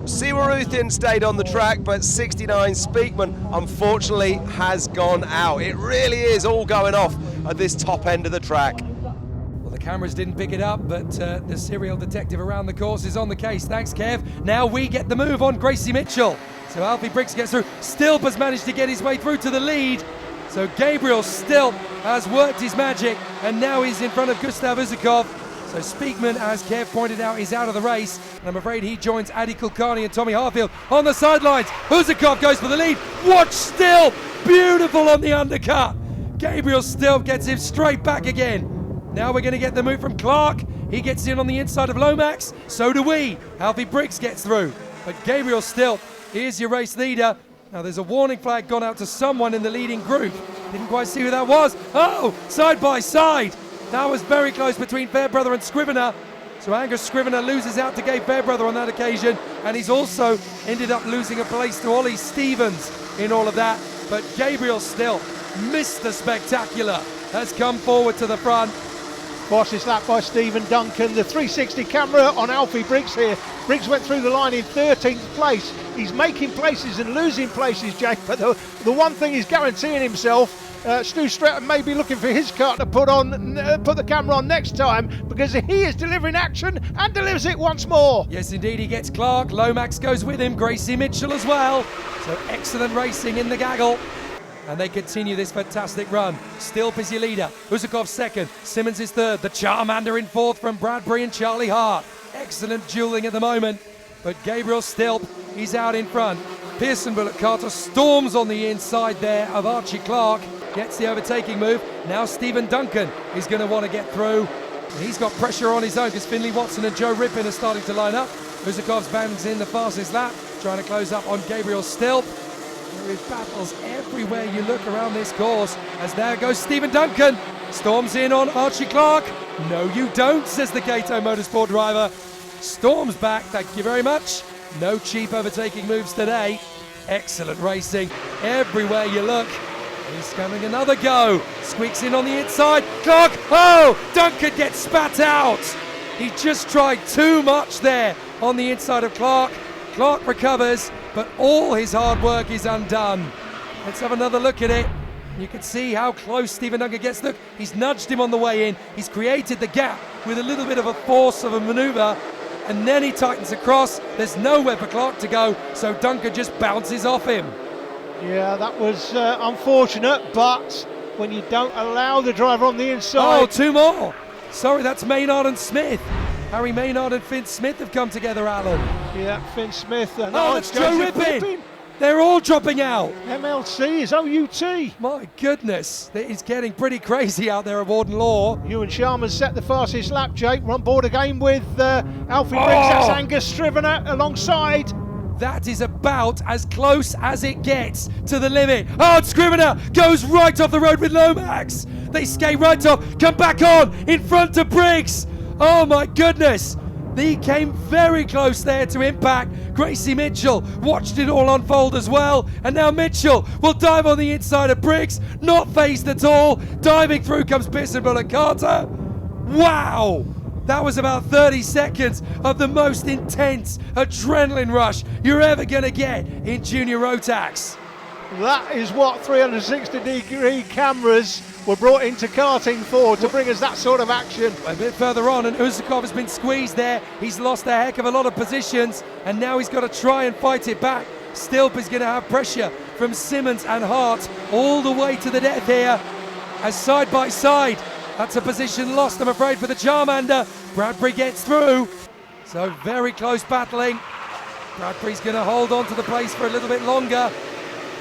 [SPEAKER 1] Siwaruthin stayed on the track, but 69 Speakman unfortunately has gone out. It really is all going off at this top end of the track.
[SPEAKER 3] Well, the cameras didn't pick it up, but the serial detective around the course is on the case. Thanks, Kev. Now we get the move on Gracie Mitchell. So Alfie Briggs gets through. Stilp has managed to get his way through to the lead. So Gabriel Stilp has worked his magic, and now he's in front of Gustav Uzakov. So Speakman, as Kev pointed out, is out of the race, and I'm afraid he joins Addy Kulkarni and Tommy Harfield on the sidelines. Uzakov goes for the lead. Watch Stilp, beautiful on the undercut. Gabriel Stilp gets him straight back again. Now we're going to get the move from Clark. He gets in on the inside of Lomax. So do we. Alfie Briggs gets through. But Gabriel Stilp is your race leader. Now there's a warning flag gone out to someone in the leading group. Didn't quite see who that was. Oh, side by side. That was very close between Fairbrother and Scrivener. So Angus Scrivener loses out to Gabe Fairbrother on that occasion. And he's also ended up losing a place to Ollie Stevens in all of that. But Gabriel Stilp, Mr. Spectacular, has come forward to the front.
[SPEAKER 4] Fastest lap by Stephen Duncan. The 360 camera on Alfie Briggs here. Briggs went through the line in 13th place. He's making places and losing places, Jake, but the one thing he's guaranteeing himself, Stu Stratton may be looking for his kart to put the camera on next time, because he is delivering action and delivers it once more.
[SPEAKER 3] Yes, indeed, he gets Clark. Lomax goes with him. Gracie Mitchell as well. So excellent racing in the gaggle. And they continue this fantastic run. Stilp is your leader. Uzakov second. Simmons is third. The Charmander in fourth from Bradbury and Charlie Hart. Excellent dueling at the moment. But Gabriel Stilp, he's out in front. Pearson Bullock Carter storms on the inside there of Archie Clark. Gets the overtaking move. Now Stephen Duncan is going to want to get through. And he's got pressure on his own because Finley Watson and Joe Rippin are starting to line up. Uzakov's bangs in the fastest lap, trying to close up on Gabriel Stilp. There is battles everywhere you look around this course, as there goes Stephen Duncan. Storms in on Archie Clark. No, you don't, says the Cato Motorsport driver. Storms back, thank you very much. No cheap overtaking moves today. Excellent racing everywhere you look. He's coming another go. Squeaks in on the inside. Clark, oh, Duncan gets spat out. He just tried too much there on the inside of Clark. Clark recovers, but all his hard work is undone. Let's have another look at it. You can see how close Stephen Duncan gets. Look, he's nudged him on the way in. He's created the gap with a little bit of a force of a manoeuvre, and then he tightens across. There's nowhere for Clark to go, so Duncan just bounces off him.
[SPEAKER 4] Yeah, that was unfortunate, but when you don't allow the driver on the inside...
[SPEAKER 3] Oh, two more! Sorry, that's Maynard and Smith. Harry Maynard and Finn Smith have come together, Alan.
[SPEAKER 4] Yeah, Finn Smith. And
[SPEAKER 3] that's Joe Rippin. They're all dropping out.
[SPEAKER 4] MLC is OUT.
[SPEAKER 3] My goodness, it's getting pretty crazy out there at Warden Law.
[SPEAKER 4] Ewan Sharman set the fastest lap, Jake. We're on board again with Alfie Briggs. That's Angus Scrivener alongside.
[SPEAKER 3] That is about as close as it gets to the limit. Oh, and Scrivener goes right off the road with Lomax. They skate right off, come back on in front of Briggs. Oh my goodness. He came very close there to impact. Gracie Mitchell watched it all unfold as well. And now Mitchell will dive on the inside of Briggs. Not phased at all. Diving through comes Pissenbull and Carter. Wow! That was about 30 seconds of the most intense adrenaline rush you're ever going to get in Junior Rotax.
[SPEAKER 4] That is what 360-degree cameras were brought into karting for, to bring us that sort of action.
[SPEAKER 3] A bit further on, and Uzakov has been squeezed there. He's lost a heck of a lot of positions, and now he's got to try and fight it back. Stilp is going to have pressure from Simmons and Hart all the way to the death here, as side by side. That's a position lost, I'm afraid, for the Charmander. Bradbury gets through, so very close battling. Bradbury's going to hold on to the place for a little bit longer,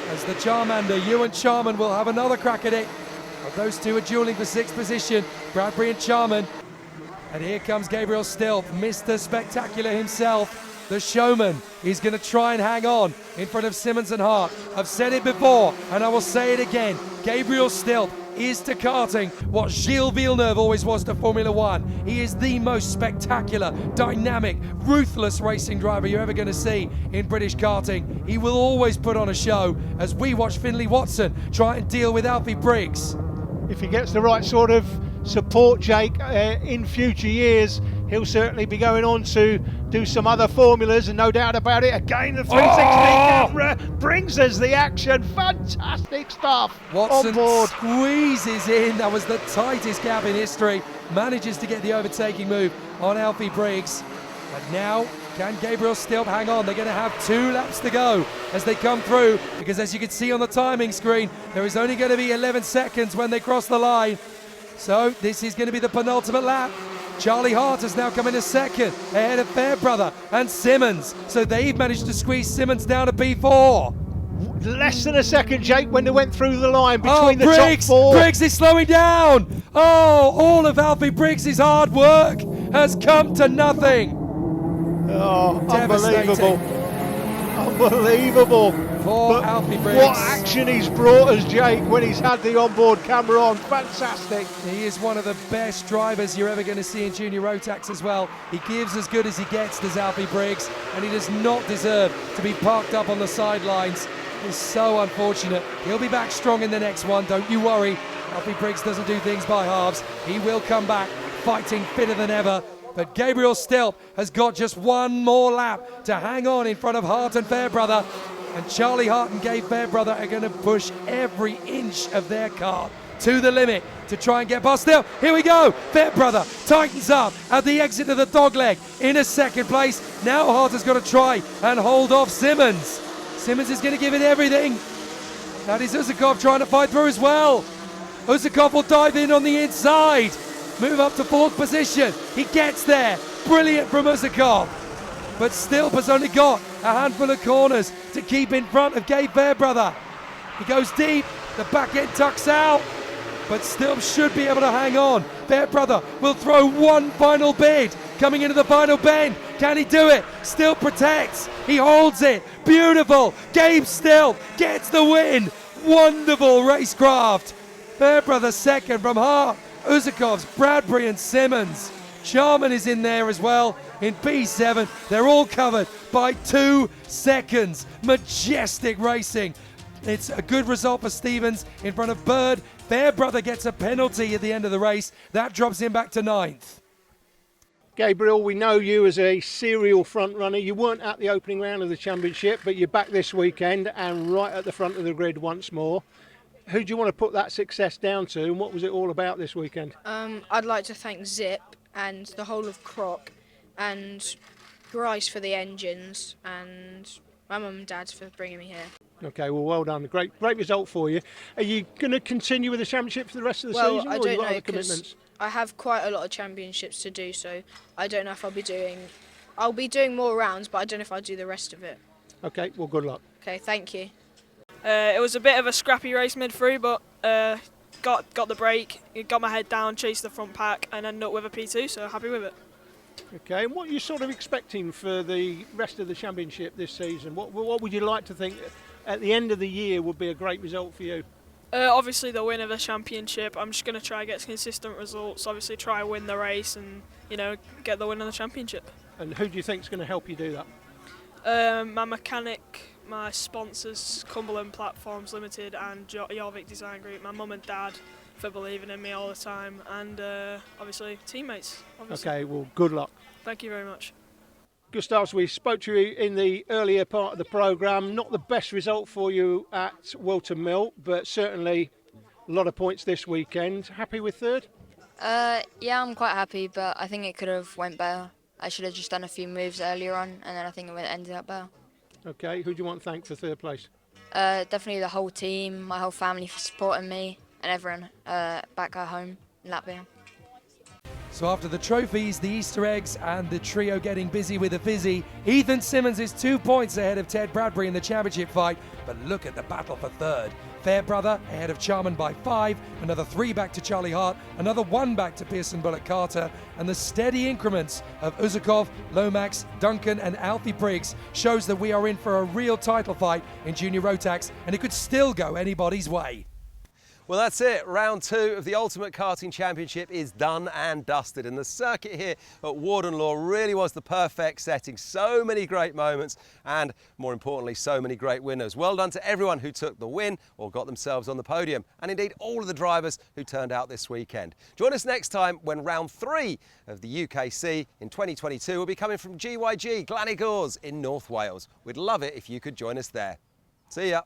[SPEAKER 3] as the Charmander, Ewan Charman, will have another crack at it. Those two are dueling for sixth position, Bradbury and Charman. And here comes Gabriel Stilp, Mr. Spectacular himself, the showman. He's going to try and hang on in front of Simmons and Hart. I've said it before, and I will say it again. Gabriel Stilp is to karting what Gilles Villeneuve always was to Formula One. He is the most spectacular, dynamic, ruthless racing driver you're ever going to see in British karting. He will always put on a show as we watch Finley Watson try and deal with Alfie Briggs.
[SPEAKER 4] If he gets the right sort of support, Jake, in future years, he'll certainly be going on to do some other formulas, and no doubt about it, again the 360 camera brings us the action. Fantastic stuff.
[SPEAKER 3] Watson
[SPEAKER 4] on board.
[SPEAKER 3] Squeezes in. That was the tightest gap in history. Manages to get the overtaking move on Alfie Briggs. And now, can Gabriel Stilp hang on? They're going to have 2 laps to go as they come through, because as you can see on the timing screen, there is only going to be 11 seconds when they cross the line. So this is going to be the penultimate lap. Charlie Hart has now come in a second, ahead of Fairbrother and Simmons. So they've managed to squeeze Simmons down to P4.
[SPEAKER 4] Less than a second, Jake, when they went through the line between the
[SPEAKER 3] Briggs,
[SPEAKER 4] top 4.
[SPEAKER 3] Briggs is slowing down. Oh, all of Alfie Briggs' hard work has come to nothing.
[SPEAKER 4] Oh, unbelievable. Unbelievable.
[SPEAKER 3] Poor Alfie Briggs.
[SPEAKER 4] What action he's brought us, Jake, when he's had the onboard camera on. Fantastic.
[SPEAKER 3] He is one of the best drivers you're ever going to see in Junior Rotax as well. He gives as good as he gets, does Alfie Briggs, and he does not deserve to be parked up on the sidelines. It's so unfortunate. He'll be back strong in the next one, don't you worry. Alfie Briggs doesn't do things by halves. He will come back fighting fitter than ever. But Gabriel Stilp has got just one more lap to hang on in front of Hart and Fairbrother. And Charlie Hart and Gabe Fairbrother are going to push every inch of their car to the limit to try and get past Stilp. Here we go. Fairbrother tightens up at the exit of the dogleg in a second place. Now Hart has got to try and hold off Simmons. Simmons is going to give it everything. That is Uzakov trying to fight through as well. Uzakov will dive in on the inside. Move up to 4th position. He gets there. Brilliant from Uzakov. But Stilp has only got a handful of corners to keep in front of Gabe Fairbrother. He goes deep. The back end tucks out. But Stilp should be able to hang on. Fairbrother will throw one final bid. Coming into the final bend. Can he do it? Stilp protects. He holds it. Beautiful. Gabe Stilp gets the win. Wonderful racecraft. Fairbrother second from Hart, Uzakov's, Bradbury and Simmons. Charman is in there as well in P7. They're all covered by 2 seconds. Majestic racing. It's a good result for Stevens in front of Bird. Fairbrother gets a penalty at the end of the race. That drops him back to 9th.
[SPEAKER 4] Gabriel, we know you as a serial front runner. You weren't at the opening round of the championship, but you're back this weekend and right at the front of the grid once more. Who do you want to put that success down to, and what was it all about this weekend?
[SPEAKER 12] I'd like to thank Zip and the whole of Croc and Grice for the engines and my mum and dad for bringing me here.
[SPEAKER 4] Okay, well done. Great result for you. Are you going to continue with the championship for the rest of the
[SPEAKER 12] Well,
[SPEAKER 4] season?
[SPEAKER 12] I
[SPEAKER 4] or
[SPEAKER 12] don't
[SPEAKER 4] you got
[SPEAKER 12] know
[SPEAKER 4] other
[SPEAKER 12] because
[SPEAKER 4] commitments?
[SPEAKER 12] I have quite a lot of championships to do, so I don't know if I'll be doing. I'll be doing more rounds, but I don't know if I'll do the rest of it.
[SPEAKER 4] Okay, well, good luck.
[SPEAKER 12] Okay, thank you.
[SPEAKER 13] It was a bit of a scrappy race mid through, but got the break, got my head down, chased the front pack, and ended up with a P2. So happy with it.
[SPEAKER 4] Okay, and what are you sort of expecting for the rest of the championship this season? What would you like to think at the end of the year would be a great result for you?
[SPEAKER 13] Obviously the win of the championship. I'm just going to try and get consistent results. Obviously try and win the race and get the win of the championship.
[SPEAKER 4] And who do you think is going to help you do that?
[SPEAKER 13] My mechanic, my sponsors, Cumberland Platforms Limited and Jorvik Design Group, my mum and dad for believing in me all the time, and obviously teammates. Obviously.
[SPEAKER 4] Okay, well, good luck.
[SPEAKER 13] Thank you very much.
[SPEAKER 4] Gustav, we spoke to you in the earlier part of the programme. Not the best result for you at Wilton Mill, but certainly a lot of points this weekend. Happy with third?
[SPEAKER 11] Yeah, I'm quite happy, but I think it could have went better. I should have just done a few moves earlier on, and then I think it would have ended up better.
[SPEAKER 4] Okay, who do you want to thank for third place?
[SPEAKER 11] Definitely the whole team, my whole family for supporting me, and everyone back at home in Latvia.
[SPEAKER 3] So after the trophies, the Easter eggs, and the trio getting busy with the fizzy, Ethan Simmons is 2 points ahead of Ted Bradbury in the championship fight. But look at the battle for third. Fairbrother ahead of Charman by 5, another 3 back to Charlie Hart, another 1 back to Pearson Bullock Carter, and the steady increments of Uzakov, Lomax, Duncan, and Alfie Briggs shows that we are in for a real title fight in Junior Rotax, and it could still go anybody's way.
[SPEAKER 1] Well, that's it. Round 2 of the Ultimate Karting Championship is done and dusted. And the circuit here at Warden really was the perfect setting. So many great moments and, more importantly, so many great winners. Well done to everyone who took the win or got themselves on the podium. And indeed, all of the drivers who turned out this weekend. Join us next time when round 3 of the UKC in 2022 will be coming from GYG, Glanigors in North Wales. We'd love it if you could join us there. See ya.